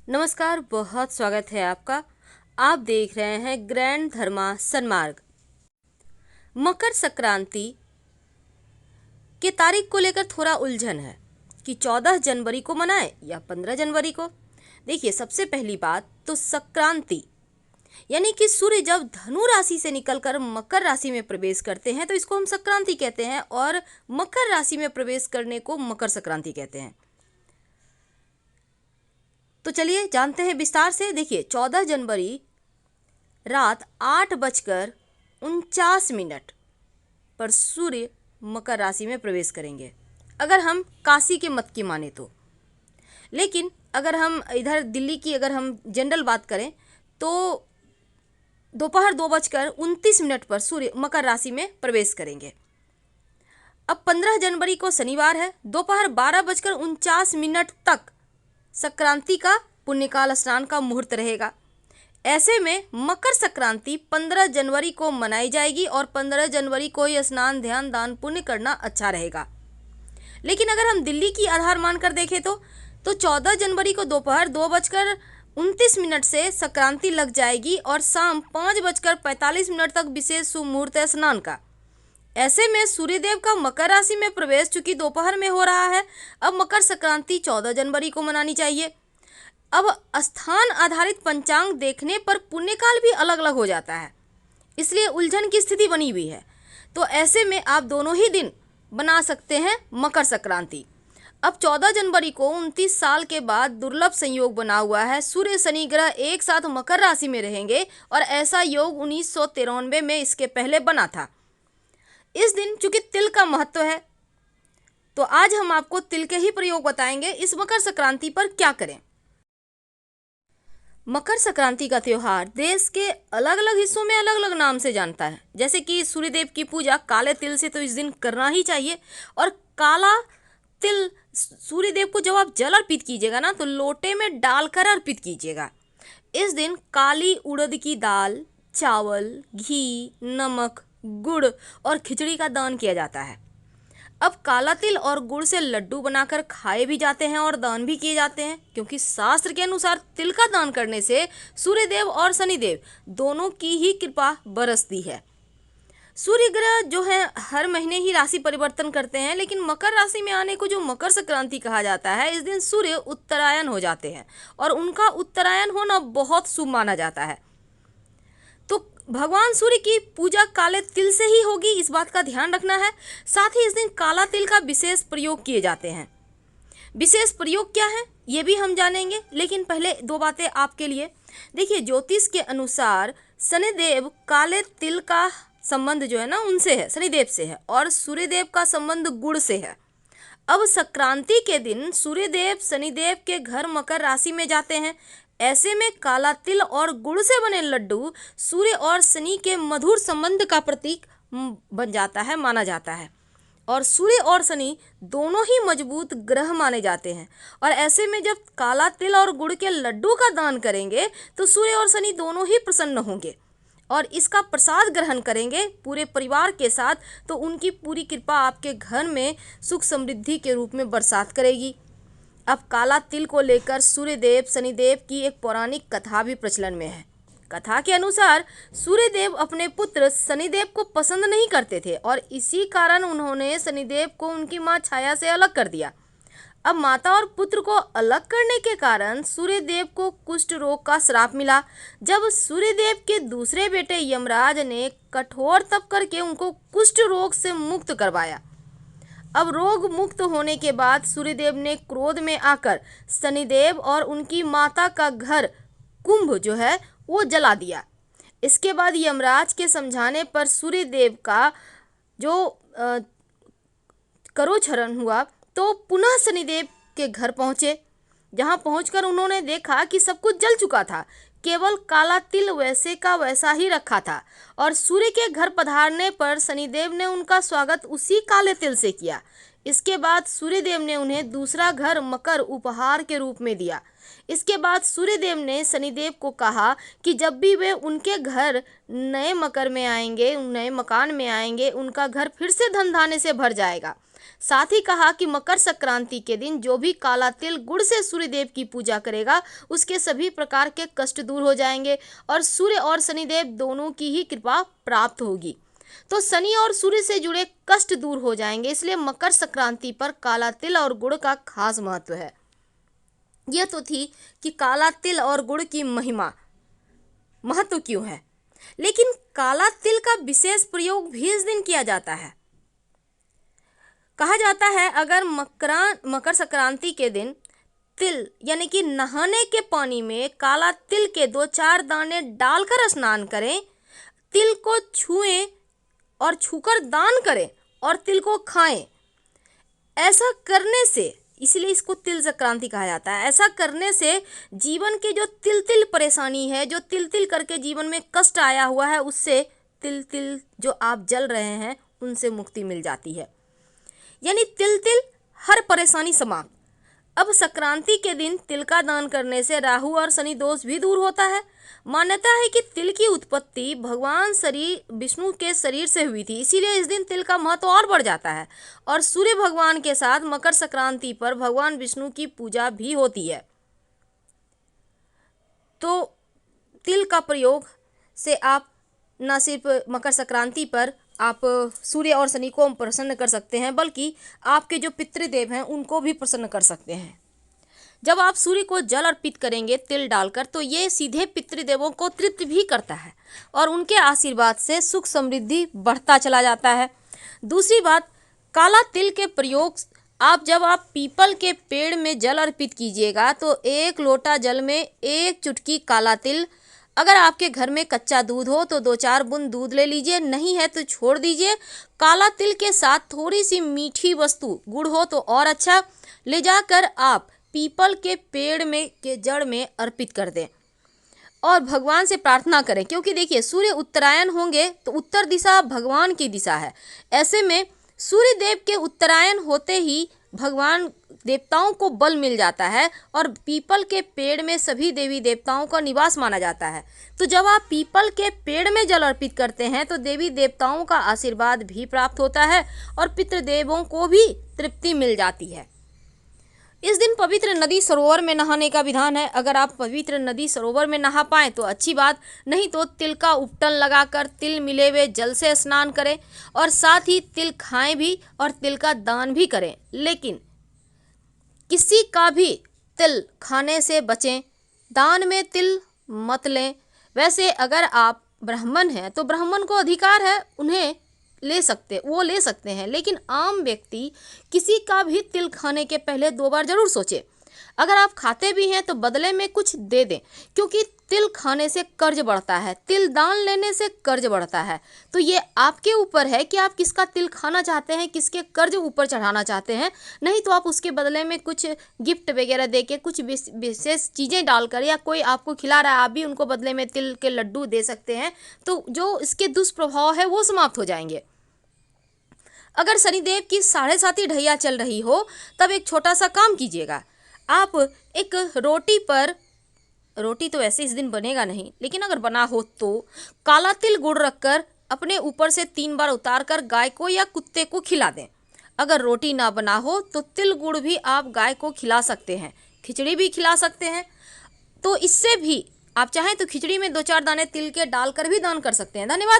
नमस्कार, बहुत स्वागत है आपका। आप देख रहे हैं ग्रैंड धर्मा सन्मार्ग। मकर संक्रांति के तारीख को लेकर थोड़ा उलझन है कि 14 जनवरी को मनाएं या 15 जनवरी को। देखिए, सबसे पहली बात तो संक्रांति यानी कि सूर्य जब धनु राशि से निकलकर मकर राशि में प्रवेश करते हैं तो इसको हम संक्रांति कहते हैं, और मकर राशि में प्रवेश करने को मकर संक्रांति कहते हैं। तो चलिए जानते हैं विस्तार से। देखिए, 14 जनवरी रात 8:49 पर सूर्य मकर राशि में प्रवेश करेंगे, अगर हम काशी के मत की माने तो। लेकिन अगर हम इधर दिल्ली की अगर हम जनरल बात करें तो दोपहर 2:29 पर सूर्य मकर राशि में प्रवेश करेंगे। अब 15 जनवरी को शनिवार है, दोपहर 12:49 तक संक्रांति का पुण्यकाल स्नान का मुहूर्त रहेगा। ऐसे में मकर संक्रांति 15 जनवरी को मनाई जाएगी और 15 जनवरी को ही स्नान, ध्यान, दान, पुण्य करना अच्छा रहेगा। लेकिन अगर हम दिल्ली की आधार मानकर देखें तो 14 जनवरी को दोपहर 2:29 से संक्रांति लग जाएगी और शाम 5:45 तक विशेष शुभ मुहूर्त है स्नान का। ऐसे में सूर्यदेव का मकर राशि में प्रवेश चूंकि दोपहर में हो रहा है, अब मकर संक्रांति 14 जनवरी को मनानी चाहिए। अब स्थान आधारित पंचांग देखने पर पुण्यकाल भी अलग अलग हो जाता है, इसलिए उलझन की स्थिति बनी हुई है। तो ऐसे में आप दोनों ही दिन बना सकते हैं मकर संक्रांति। अब 14 जनवरी को 29 साल के बाद दुर्लभ संयोग बना हुआ है, सूर्य शनि ग्रह एक साथ मकर राशि में रहेंगे, और ऐसा योग 1993 में इसके पहले बना था। इस दिन चूंकि तिल का महत्व है, तो आज हम आपको तिल के ही प्रयोग बताएंगे। इस मकर संक्रांति पर क्या करें। मकर संक्रांति का त्यौहार देश के अलग अलग हिस्सों में अलग अलग नाम से जानता है। जैसे कि सूर्यदेव की पूजा काले तिल से तो इस दिन करना ही चाहिए, और काला तिल सूर्यदेव को जब आप जल अर्पित कीजिएगा ना, तो लोटे में डालकर अर्पित कीजिएगा। इस दिन काली उड़द की दाल, चावल, घी, नमक, गुड़ और खिचड़ी का दान किया जाता है। अब काला तिल और गुड़ से लड्डू बनाकर खाए भी जाते हैं और दान भी किए जाते हैं, क्योंकि शास्त्र के अनुसार तिल का दान करने से सूर्यदेव और शनिदेव दोनों की ही कृपा बरसती है। सूर्य ग्रह जो है हर महीने ही राशि परिवर्तन करते हैं, लेकिन मकर राशि में आने को जो मकर संक्रांति कहा जाता है, इस दिन सूर्य उत्तरायण हो जाते हैं और उनका उत्तरायण होना बहुत शुभ माना जाता है। तो भगवान सूर्य की पूजा काले तिल से ही होगी, इस बात का ध्यान रखना है। साथ ही इस दिन काला तिल का विशेष प्रयोग किए जाते हैं। विशेष प्रयोग क्या है ये भी हम जानेंगे, लेकिन पहले दो बातें आपके लिए। देखिए, ज्योतिष के अनुसार शनिदेव काले तिल का संबंध जो है ना उनसे है, शनिदेव से है, और सूर्यदेव का संबंध गुड़ से है। अब संक्रांति के दिन सूर्यदेव शनिदेव के घर मकर राशि में जाते हैं। ऐसे में काला तिल और गुड़ से बने लड्डू सूर्य और शनि के मधुर संबंध का प्रतीक बन जाता है, माना जाता है। और सूर्य और शनि दोनों ही मजबूत ग्रह माने जाते हैं, और ऐसे में जब काला तिल और गुड़ के लड्डू का दान करेंगे तो सूर्य और शनि दोनों ही प्रसन्न होंगे और इसका प्रसाद ग्रहण करेंगे पूरे परिवार के साथ, तो उनकी पूरी कृपा आपके घर में सुख समृद्धि के रूप में बरसात करेगी। अब काला तिल को लेकर सूर्यदेव शनिदेव की एक पौराणिक कथा भी प्रचलन में है। कथा के अनुसार सूर्यदेव अपने पुत्र शनिदेव को पसंद नहीं करते थे और इसी कारण उन्होंने शनिदेव को उनकी मां छाया से अलग कर दिया। अब माता और पुत्र को अलग करने के कारण सूर्यदेव को कुष्ठ रोग का श्राप मिला। जब सूर्यदेव के दूसरे बेटे यमराज ने कठोर तप करके उनको कुष्ठ रोग से मुक्त करवाया। अब रोग मुक्त होने के बाद सूर्यदेव ने क्रोध में आकर शनिदेव और उनकी माता का घर कुंभ जो है वो जला दिया। इसके बाद यमराज के समझाने पर सूर्यदेव का जो करोक्षरण हुआ तो पुनः शनिदेव के घर पहुंचे, जहां पहुंचकर उन्होंने देखा कि सब कुछ जल चुका था, केवल काला तिल वैसे का वैसा ही रखा था। और सूर्य के घर पधारने पर शनिदेव ने उनका स्वागत उसी काले तिल से किया। इसके बाद सूर्यदेव ने उन्हें दूसरा घर मकर उपहार के रूप में दिया। इसके बाद सूर्यदेव ने शनिदेव को कहा कि जब भी वे उनके घर नए मकर में आएंगे, नए मकान में आएंगे, उनका घर फिर से धन धान्य से भर जाएगा। साथ ही कहा कि मकर संक्रांति के दिन जो भी काला तिल गुड़ से सूर्यदेव की पूजा करेगा उसके सभी प्रकार के कष्ट दूर हो जाएंगे और सूर्य और शनिदेव दोनों की ही कृपा प्राप्त होगी। तो शनि और सूर्य से जुड़े कष्ट दूर हो जाएंगे, इसलिए मकर संक्रांति पर काला तिल और गुड़ का खास महत्व है। यह तो थी कि काला तिल और गुड़ की महत्व क्यों है, लेकिन काला तिल का विशेष प्रयोग भी इस दिन किया जाता है। कहा जाता है अगर मकर संक्रांति के दिन तिल यानी कि नहाने के पानी में काला तिल के 2-4 दाने डालकर स्नान करें, तिल को छुएं और छूकर दान करें और तिल को खाएं। ऐसा करने से, इसलिए इसको तिल संक्रांति कहा जाता है, ऐसा करने से जीवन के जो तिल परेशानी है, जो तिल करके जीवन में कष्ट आया हुआ है, उससे तिल जो आप जल रहे हैं उनसे मुक्ति मिल जाती है। यानी तिल हर परेशानी समाप्त। अब संक्रांति के दिन तिल का दान करने से राहु और शनि दोष भी दूर होता है। मान्यता है कि तिल की उत्पत्ति भगवान विष्णु के शरीर से हुई थी, इसीलिए इस दिन तिल का महत्व और बढ़ जाता है। और सूर्य भगवान के साथ मकर संक्रांति पर भगवान विष्णु की पूजा भी होती है। तो तिल का प्रयोग से आप न सिर्फ मकर संक्रांति पर आप सूर्य और शनि को प्रसन्न कर सकते हैं, बल्कि आपके जो पितृदेव हैं उनको भी प्रसन्न कर सकते हैं। जब आप सूर्य को जल अर्पित करेंगे तिल डालकर, तो ये सीधे पितृदेवों को तृप्त भी करता है और उनके आशीर्वाद से सुख समृद्धि बढ़ता चला जाता है। दूसरी बात, काला तिल के प्रयोग जब आप पीपल के पेड़ में जल अर्पित कीजिएगा तो 1 लोटा जल में 1 चुटकी काला तिल, अगर आपके घर में कच्चा दूध हो तो 2-4 बूंद दूध ले लीजिए, नहीं है तो छोड़ दीजिए। काला तिल के साथ थोड़ी सी मीठी वस्तु, गुड़ हो तो और अच्छा, ले जाकर आप पीपल के पेड़ में के जड़ में अर्पित कर दें और भगवान से प्रार्थना करें। क्योंकि देखिए, सूर्य उत्तरायण होंगे तो उत्तर दिशा भगवान की दिशा है। ऐसे में सूर्य देव के उत्तरायण होते ही भगवान देवताओं को बल मिल जाता है और पीपल के पेड़ में सभी देवी देवताओं का निवास माना जाता है। तो जब आप पीपल के पेड़ में जल अर्पित करते हैं तो देवी देवताओं का आशीर्वाद भी प्राप्त होता है और पितृदेवों को भी तृप्ति मिल जाती है। इस दिन पवित्र नदी सरोवर में नहाने का विधान है। अगर आप पवित्र नदी सरोवर में नहा पाएँ तो अच्छी बात, नहीं तो तिल का उपटन लगाकर तिल मिले हुए जल से स्नान करें और साथ ही तिल खाएं भी और तिल का दान भी करें। लेकिन किसी का भी तिल खाने से बचें, दान में तिल मत लें। वैसे अगर आप ब्राह्मण हैं तो ब्राह्मण को अधिकार है, उन्हें ले सकते हैं, लेकिन आम व्यक्ति किसी का भी तिल खाने के पहले 2 बार जरूर सोचे। अगर आप खाते भी हैं तो बदले में कुछ दे दें, क्योंकि तिल खाने से कर्ज बढ़ता है, तिल दान लेने से कर्ज बढ़ता है। तो ये आपके ऊपर है कि आप किसका तिल खाना चाहते हैं, किसके कर्ज ऊपर चढ़ाना चाहते हैं। नहीं तो आप उसके बदले में कुछ गिफ्ट वगैरह देके, कुछ विशेष चीज़ें डालकर, या कोई आपको खिला रहा है आप भी उनको बदले में तिल के लड्डू दे सकते हैं। तो जो इसके दुष्प्रभाव है वो समाप्त हो जाएंगे। अगर शनिदेव की 7.5 ढैया चल रही हो तब एक छोटा सा काम कीजिएगा। आप एक रोटी तो वैसे इस दिन बनेगा नहीं, लेकिन अगर बना हो तो काला तिल गुड़ रखकर अपने ऊपर से 3 बार उतार कर गाय को या कुत्ते को खिला दें। अगर रोटी ना बना हो तो तिल गुड़ भी आप गाय को खिला सकते हैं, खिचड़ी भी खिला सकते हैं। तो इससे भी आप चाहें तो खिचड़ी में 2-4 दाने तिल के डालकर भी दान कर सकते हैं। धन्यवाद।